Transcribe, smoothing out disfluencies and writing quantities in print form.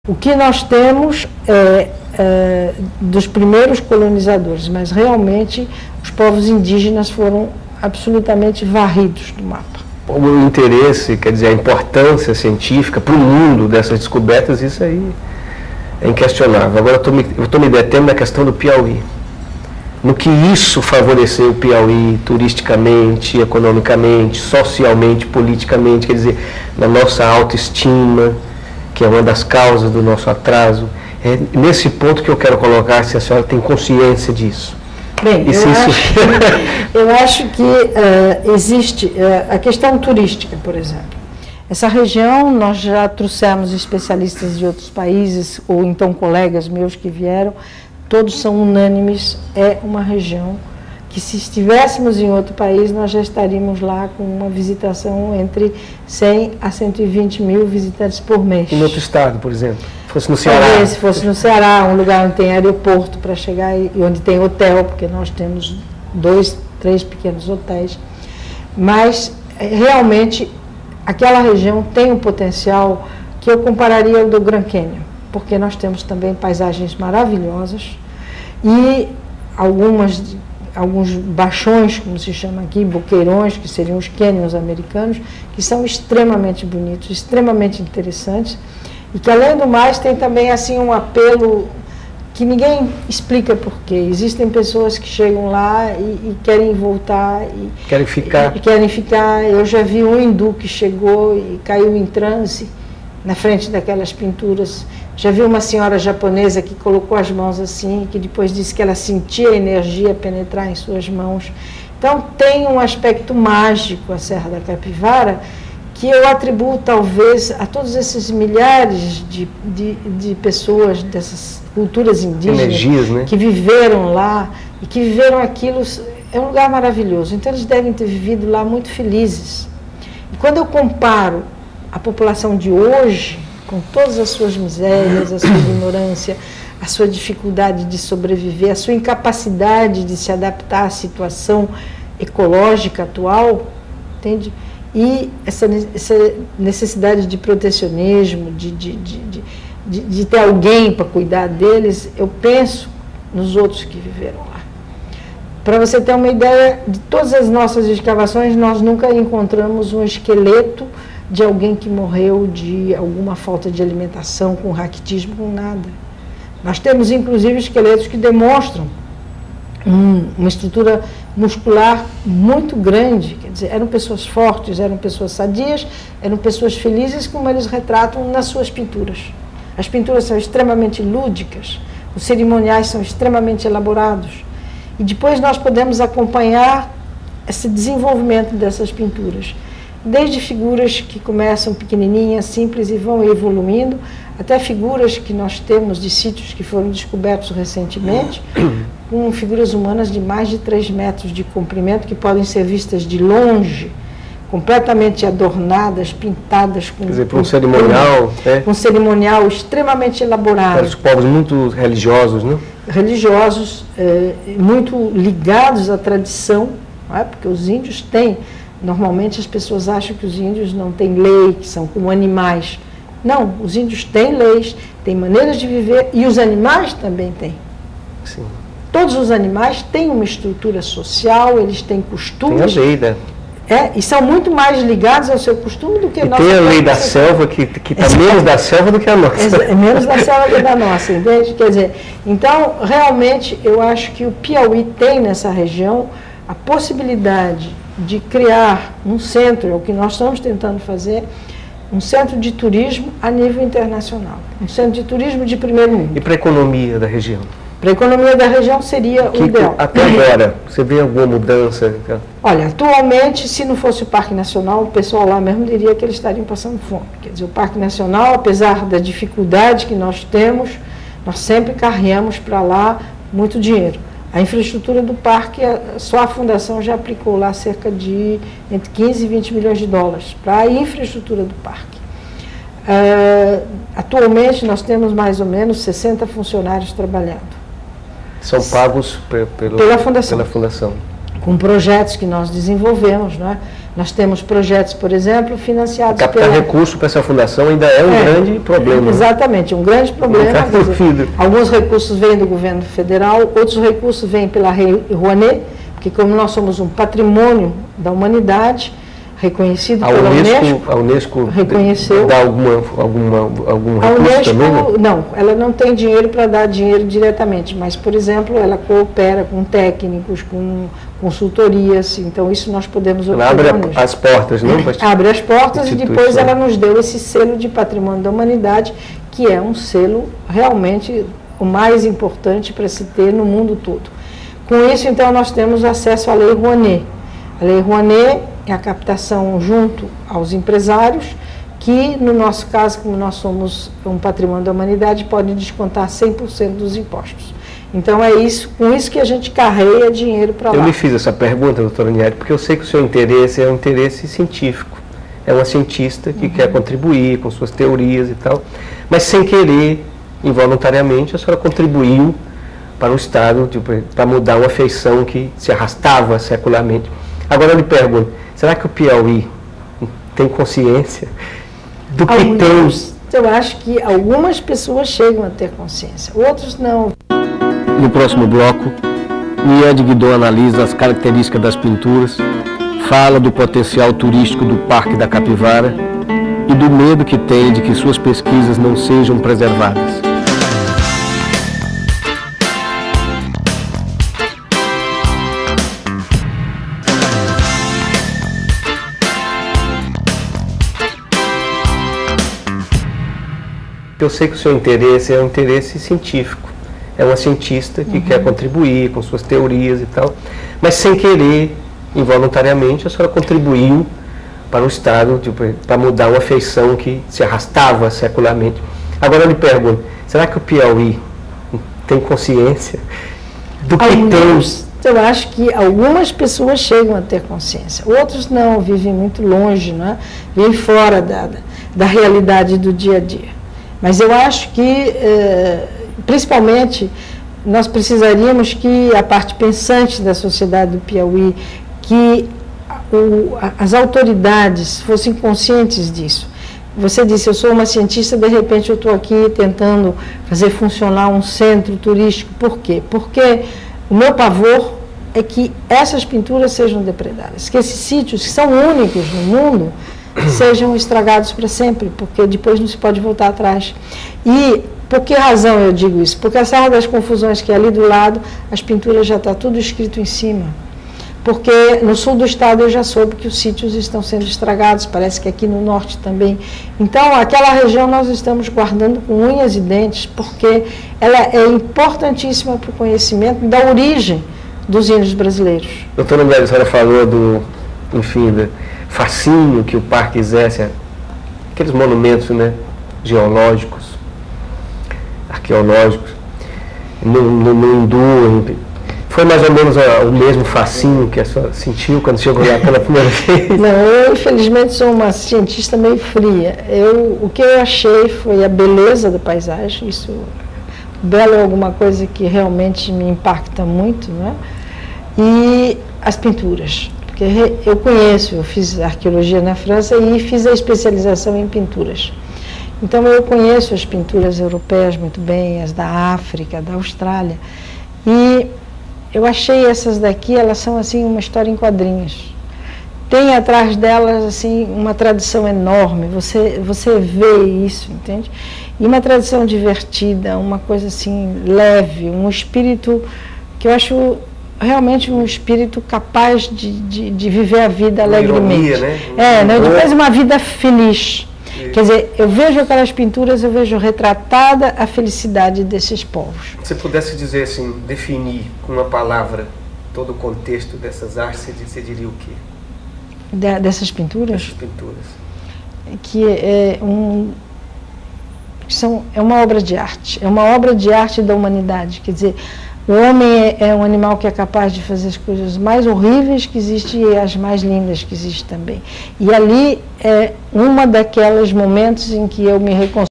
O que nós temos dos primeiros colonizadores, mas realmente os povos indígenas foram absolutamente varridos do mapa. O interesse, quer dizer, a importância científica para o mundo dessas descobertas, isso aí é inquestionável. Agora eu estou me detendo na questão do Piauí. No que isso favoreceu o Piauí turisticamente, economicamente, socialmente, politicamente, quer dizer, na nossa autoestima, que é uma das causas do nosso atraso. É nesse ponto que eu quero colocar, se a senhora tem consciência disso. Bem, eu acho que existe a questão turística, por exemplo. Essa região, nós já trouxemos especialistas de outros países, ou então colegas meus que vieram, todos são unânimes, é uma região que, se estivéssemos em outro país, nós já estaríamos lá com uma visitação entre 100 a 120 mil visitantes por mês. Em outro estado, por exemplo? Fosse no Ceará? Talvez, se fosse no Ceará, um lugar onde tem aeroporto para chegar e onde tem hotel, porque nós temos 2, 3 pequenos hotéis. Mas, realmente, aquela região tem um potencial que eu compararia ao do Grand Canyon, porque nós temos também paisagens maravilhosas e alguns baixões, como se chama aqui, boqueirões, que seriam os cânions americanos, que são extremamente bonitos, extremamente interessantes, e que, além do mais, tem também assim um apelo que ninguém explica por quê. Existem pessoas que chegam lá e querem voltar. Querem ficar. Querem ficar. Eu já vi um hindu que chegou e caiu em transe na frente daquelas pinturas. Já vi uma senhora japonesa que colocou as mãos assim, que depois disse que ela sentia a energia penetrar em suas mãos. Então, tem um aspecto mágico a Serra da Capivara, que eu atribuo, talvez, a todos esses milhares de pessoas, dessas culturas indígenas, energias, né? Que viveram lá e que viveram aquilo. É um lugar maravilhoso. Então, eles devem ter vivido lá muito felizes. E quando eu comparo a população de hoje, com todas as suas misérias, a sua ignorância, a sua dificuldade de sobreviver, a sua incapacidade de se adaptar à situação ecológica atual, entende? E essa necessidade de protecionismo, de ter alguém para cuidar deles, eu penso nos outros que viveram lá. Para você ter uma ideia, de todas as nossas escavações, nós nunca encontramos um esqueleto de alguém que morreu de alguma falta de alimentação, com raquitismo, com nada. Nós temos, inclusive, esqueletos que demonstram uma estrutura muscular muito grande, quer dizer, eram pessoas fortes, eram pessoas sadias, eram pessoas felizes, como eles retratam nas suas pinturas. As pinturas são extremamente lúdicas, os cerimoniais são extremamente elaborados, e depois nós podemos acompanhar esse desenvolvimento dessas pinturas, desde figuras que começam pequenininhas, simples e vão evoluindo, até figuras que nós temos de sítios que foram descobertos recentemente, com figuras humanas de mais de 3 metros de comprimento, que podem ser vistas de longe, completamente adornadas, pintadas com... Quer dizer, para um cerimonial... Um cerimonial extremamente elaborado. Para os povos muito religiosos, né? Religiosos, muito ligados à tradição, não é? Porque os índios têm... Normalmente as pessoas acham que os índios não têm lei, que são como animais. Não, os índios têm leis, têm maneiras de viver, e os animais também têm. Sim. Todos os animais têm uma estrutura social, eles têm costumes. Tem a lei, né? E são muito mais ligados ao seu costume do que nós. Tem a lei da selva, que está menos da selva do que a nossa. É menos da selva do que da nossa, entende? Quer dizer, então, realmente, eu acho que o Piauí tem nessa região a possibilidade de criar um centro, é o que nós estamos tentando fazer, um centro de turismo a nível internacional, um centro de turismo de primeiro mundo. E para a economia da região? Para a economia da região seria o ideal. Até agora, você vê alguma mudança? Olha, atualmente, se não fosse o Parque Nacional, o pessoal lá mesmo diria que eles estariam passando fome. Quer dizer, o Parque Nacional, apesar da dificuldade que nós temos, nós sempre carregamos para lá muito dinheiro. A infraestrutura do parque, só a fundação já aplicou lá cerca de entre 15 e 20 milhões de dólares para a infraestrutura do parque. Atualmente, nós temos mais ou menos 60 funcionários trabalhando. São pagos pela fundação. com projetos que nós desenvolvemos, não é? Nós temos projetos, por exemplo, financiados captar recurso para essa fundação ainda é um grande problema. Exatamente, um grande problema. Alguns recursos vêm do governo federal, outros recursos vêm pela Lei Rouanet, porque como nós somos um patrimônio da humanidade, reconhecido pela Unesco. A Unesco reconheceu. Dá algum recurso também? Não, ela não tem dinheiro para dar dinheiro diretamente, mas, por exemplo, ela coopera com técnicos, com consultorias, então isso nós podemos obter. Ela abre as portas, não? Abre as portas e depois ela nos deu esse selo de patrimônio da humanidade, que é um selo realmente o mais importante para se ter no mundo todo. Com isso, então, nós temos acesso à Lei Rouanet. A Lei Rouanet é a captação junto aos empresários, que no nosso caso, como nós somos um patrimônio da humanidade, pode descontar 100% dos impostos. Então é isso, com isso que a gente carrega dinheiro para lá. Eu me fiz essa pergunta, doutora Aniele, porque eu sei que o seu interesse é um interesse científico. É uma cientista que quer contribuir com suas teorias e tal, mas sem querer, involuntariamente, a senhora contribuiu para o Estado, para mudar uma feição que se arrastava secularmente. Agora eu lhe pergunto, será que o Piauí tem consciência do que tem? Eu acho que algumas pessoas chegam a ter consciência, outros não. No próximo bloco, Niede Guidon analisa as características das pinturas, fala do potencial turístico do Parque da Capivara e do medo que tem de que suas pesquisas não sejam preservadas. Eu sei que o seu interesse é um interesse científico. É uma cientista que quer contribuir com suas teorias e tal, mas sem querer, involuntariamente, a senhora contribuiu para o Estado, para mudar uma feição que se arrastava secularmente. Agora eu lhe pergunto, será que o Piauí tem consciência do que tem? Eu acho que algumas pessoas chegam a ter consciência, outros não, vivem muito longe, né? Vivem fora da realidade do dia a dia. Mas eu acho que, principalmente, nós precisaríamos que a parte pensante da sociedade do Piauí, que as autoridades fossem conscientes disso. Você disse, eu sou uma cientista, de repente eu estou aqui tentando fazer funcionar um centro turístico. Por quê? Porque o meu pavor é que essas pinturas sejam depredadas, que esses sítios, que são únicos no mundo, sejam estragados para sempre, porque depois não se pode voltar atrás. E por que razão eu digo isso? Porque a Serra das Confusões, que é ali do lado, as pinturas já está tudo escrito em cima. Porque no sul do estado eu já soube que os sítios estão sendo estragados, parece que aqui no norte também. Então, aquela região nós estamos guardando com unhas e dentes, porque ela é importantíssima para o conhecimento da origem dos índios brasileiros. Doutora Aniele, a senhora falou do fascínio que o parque exerce, aqueles monumentos, né, geológicos, arqueológicos, no Hindu. Foi mais ou menos o mesmo fascínio que a senhora sentiu quando chegou lá pela primeira vez? Não, eu infelizmente sou uma cientista meio fria. O que eu achei foi a beleza da paisagem, isso, belo é alguma coisa que realmente me impacta muito, né? E as pinturas. Porque eu fiz arqueologia na França e fiz a especialização em pinturas. Então eu conheço as pinturas europeias muito bem, as da África, da Austrália. E eu achei essas daqui, elas são assim uma história em quadrinhos. Tem atrás delas assim uma tradição enorme, você vê isso, entende? E uma tradição divertida, uma coisa assim leve, um espírito que eu acho realmente um espírito capaz de viver a vida alegremente. Ironia, né? Depois uma vida feliz. Quer dizer, eu vejo aquelas pinturas, eu vejo retratada a felicidade desses povos. Se pudesse dizer assim, definir com uma palavra todo o contexto dessas artes, você diria o quê? Dessas pinturas? Dessas pinturas. Que é uma obra de arte, é uma obra de arte da humanidade, quer dizer, o homem é um animal que é capaz de fazer as coisas mais horríveis que existem e as mais lindas que existem também. E ali é uma daqueles momentos em que eu me reconstruo.